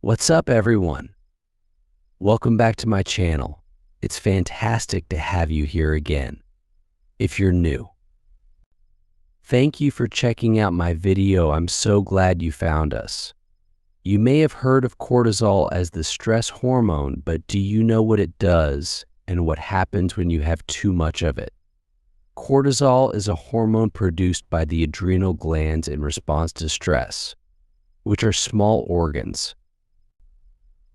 What's up, everyone? Welcome back to my channel. It's fantastic to have you here again. If you're new, thank you for checking out my video. I'm so glad you found us. You may have heard of cortisol as the stress hormone, but do you know what it does and what happens when you have too much of it? Cortisol is a hormone produced by the adrenal glands in response to stress, which are small organs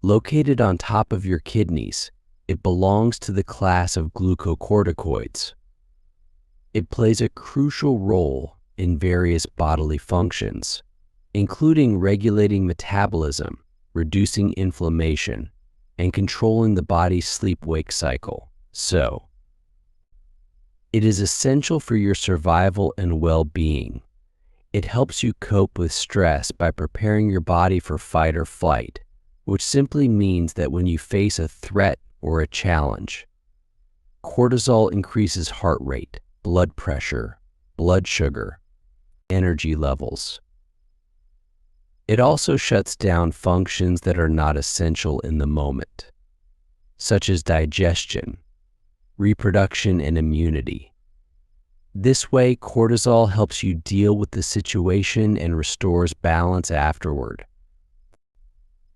located on top of your kidneys. It belongs to the class of glucocorticoids. It plays a crucial role in various bodily functions, including regulating metabolism, reducing inflammation, and controlling the body's sleep-wake cycle. So, it is essential for your survival and well-being. It helps you cope with stress by preparing your body for fight or flight, which simply means that when you face a threat or a challenge, cortisol increases heart rate, blood pressure, blood sugar, energy levels. It also shuts down functions that are not essential in the moment, such as digestion, reproduction, and immunity. This way, cortisol helps you deal with the situation and restores balance afterward.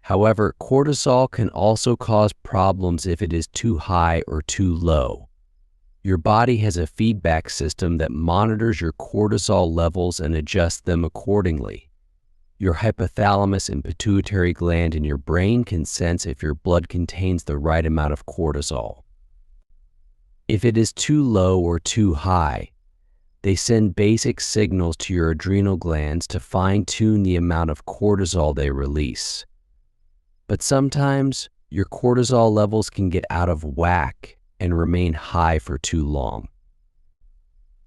However, cortisol can also cause problems if it is too high or too low. Your body has a feedback system that monitors your cortisol levels and adjusts them accordingly. Your hypothalamus and pituitary gland in your brain can sense if your blood contains the right amount of cortisol. If it is too low or too high, they send basic signals to your adrenal glands to fine-tune the amount of cortisol they release. But sometimes your cortisol levels can get out of whack and remain high for too long.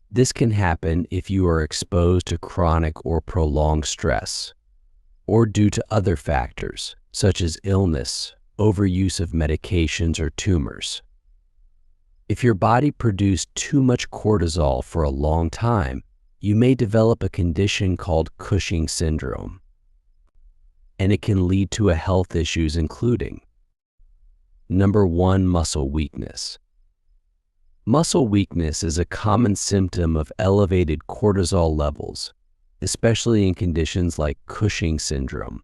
This can happen if you are exposed to chronic or prolonged stress, or due to other factors such as illness, overuse of medications, or tumors. If your body produced too much cortisol for a long time, you may develop a condition called Cushing syndrome, and it can lead to health issues including: Number 1, muscle weakness. Muscle weakness is a common symptom of elevated cortisol levels, especially in conditions like Cushing syndrome.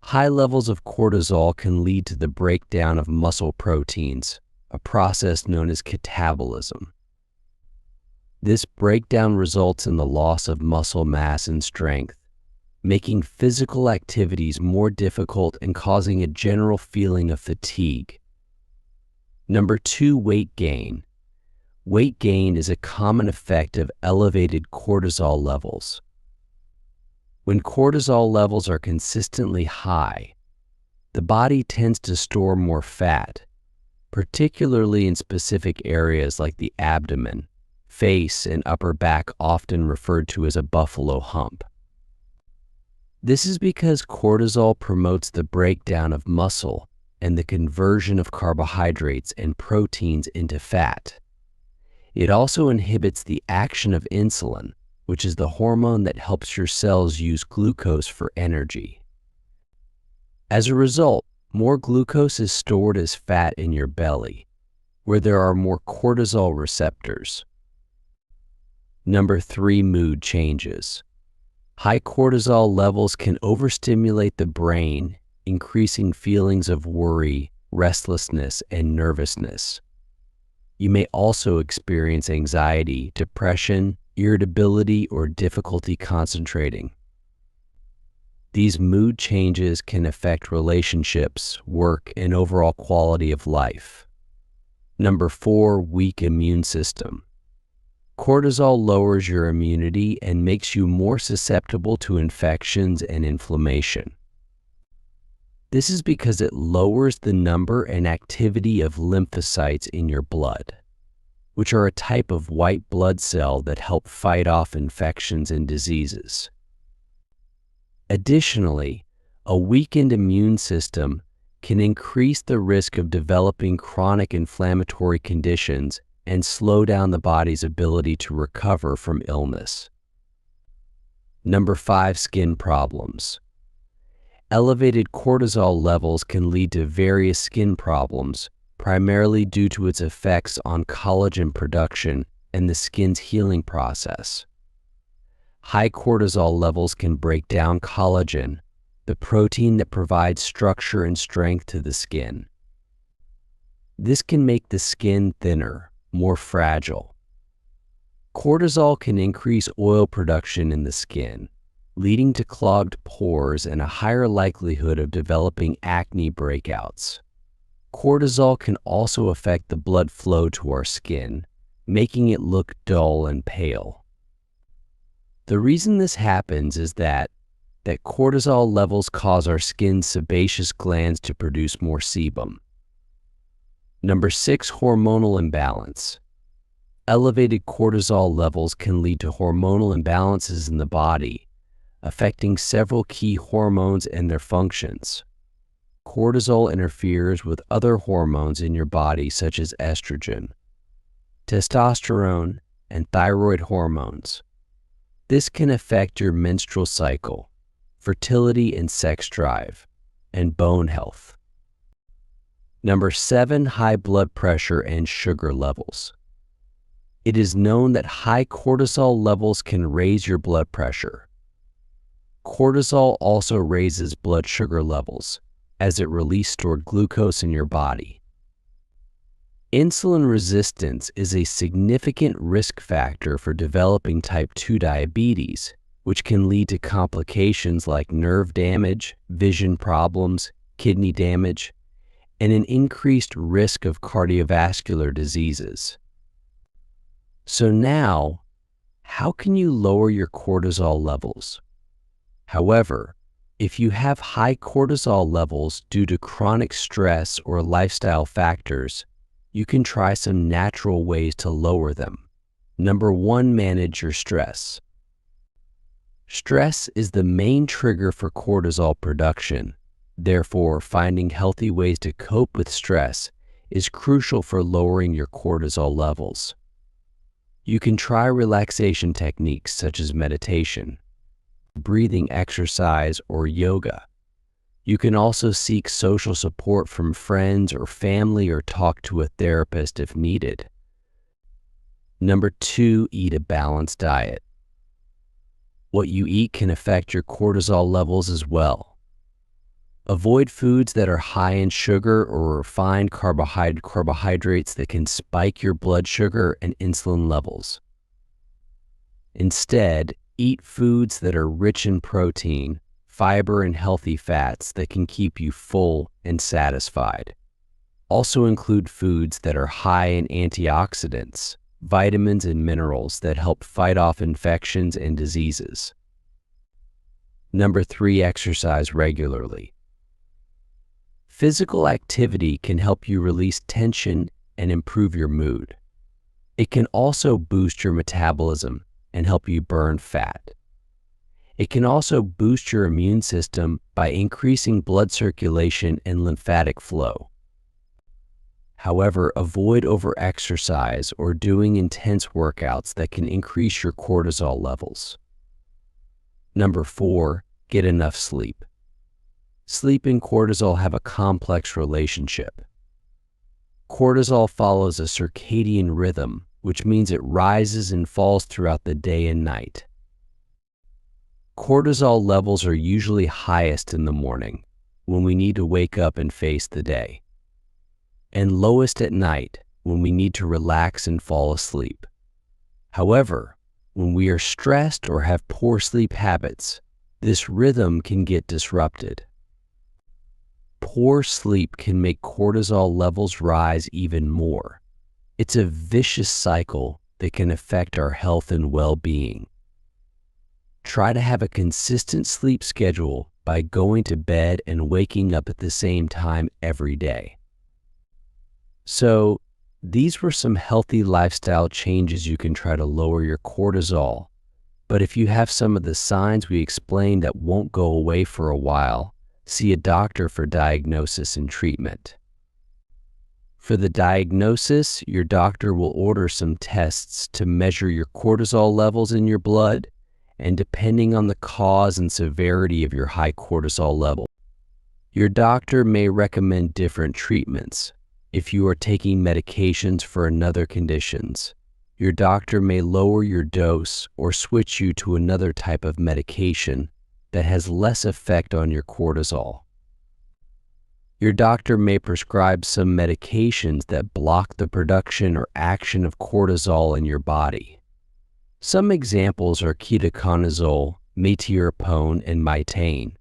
High levels of cortisol can lead to the breakdown of muscle proteins, a process known as catabolism. This breakdown results in the loss of muscle mass and strength, making physical activities more difficult and causing a general feeling of fatigue. Number 2, weight gain. Weight gain is a common effect of elevated cortisol levels. When cortisol levels are consistently high, the body tends to store more fat, particularly in specific areas like the abdomen, face, and upper back, often referred to as a buffalo hump. This is because cortisol promotes the breakdown of muscle and the conversion of carbohydrates and proteins into fat. It also inhibits the action of insulin, which is the hormone that helps your cells use glucose for energy. As a result, more glucose is stored as fat in your belly, where there are more cortisol receptors. Number 3, mood changes. High cortisol levels can overstimulate the brain, increasing feelings of worry, restlessness, and nervousness. You may also experience anxiety, depression, irritability, or difficulty concentrating. These mood changes can affect relationships, work, and overall quality of life. Number 4, weak immune system. Cortisol lowers your immunity and makes you more susceptible to infections and inflammation. This is because it lowers the number and activity of lymphocytes in your blood, which are a type of white blood cell that help fight off infections and diseases. Additionally, a weakened immune system can increase the risk of developing chronic inflammatory conditions and slow down the body's ability to recover from illness. Number 5, skin problems. Elevated cortisol levels can lead to various skin problems, primarily due to its effects on collagen production and the skin's healing process. High cortisol levels can break down collagen, the protein that provides structure and strength to the skin. This can make the skin thinner, more fragile. Cortisol can increase oil production in the skin, leading to clogged pores and a higher likelihood of developing acne breakouts. Cortisol can also affect the blood flow to our skin, making it look dull and pale. The reason this happens is that cortisol levels cause our skin's sebaceous glands to produce more sebum. Number 6, hormonal imbalance. Elevated cortisol levels can lead to hormonal imbalances in the body, affecting several key hormones and their functions. Cortisol interferes with other hormones in your body such as estrogen, testosterone, and thyroid hormones. This can affect your menstrual cycle, fertility and sex drive, and bone health. Number 7, high blood pressure and sugar levels. It is known that high cortisol levels can raise your blood pressure. Cortisol also raises blood sugar levels as it releases stored glucose in your body. Insulin resistance is a significant risk factor for developing type 2 diabetes, which can lead to complications like nerve damage, vision problems, kidney damage, and an increased risk of cardiovascular diseases. So now, how can you lower your cortisol levels? However, if you have high cortisol levels due to chronic stress or lifestyle factors, you can try some natural ways to lower them. Number 1, manage your stress. Stress is the main trigger for cortisol production. Therefore, finding healthy ways to cope with stress is crucial for lowering your cortisol levels. You can try relaxation techniques such as meditation, breathing exercise, or yoga. You can also seek social support from friends or family or talk to a therapist if needed. Number 2, eat a balanced diet. What you eat can affect your cortisol levels as well. Avoid foods that are high in sugar or refined carbohydrates that can spike your blood sugar and insulin levels. Instead, eat foods that are rich in protein, fiber, and healthy fats that can keep you full and satisfied. Also include foods that are high in antioxidants, vitamins, and minerals that help fight off infections and diseases. Number 3, exercise regularly. Physical activity can help you release tension and improve your mood. It can also boost your metabolism and help you burn fat. It can also boost your immune system by increasing blood circulation and lymphatic flow. However, avoid overexercise or doing intense workouts that can increase your cortisol levels. Number 4, get enough sleep. Sleep and cortisol have a complex relationship. Cortisol follows a circadian rhythm, which means it rises and falls throughout the day and night. Cortisol levels are usually highest in the morning, when we need to wake up and face the day, and lowest at night, when we need to relax and fall asleep. However, when we are stressed or have poor sleep habits, this rhythm can get disrupted. Poor sleep can make cortisol levels rise even more. It's a vicious cycle that can affect our health and well-being. Try to have a consistent sleep schedule by going to bed and waking up at the same time every day. So, these were some healthy lifestyle changes you can try to lower your cortisol. But if you have some of the signs we explained that won't go away for a while, see a doctor for diagnosis and treatment. For the diagnosis, your doctor will order some tests to measure your cortisol levels in your blood, and depending on the cause and severity of your high cortisol level, Your doctor may recommend different treatments. If you are taking medications for another conditions, your doctor may lower your dose or switch you to another type of medication that has less effect on your cortisol. Your doctor may prescribe some medications that block the production or action of cortisol in your body. Some examples are ketoconazole, meteorapone, and mitane.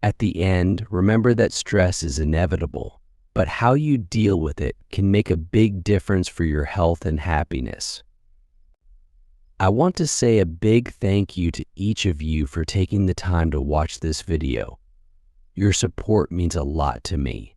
At the end, remember that stress is inevitable, but how you deal with it can make a big difference for your health and happiness. I want to say a big thank you to each of you for taking the time to watch this video. Your support means a lot to me.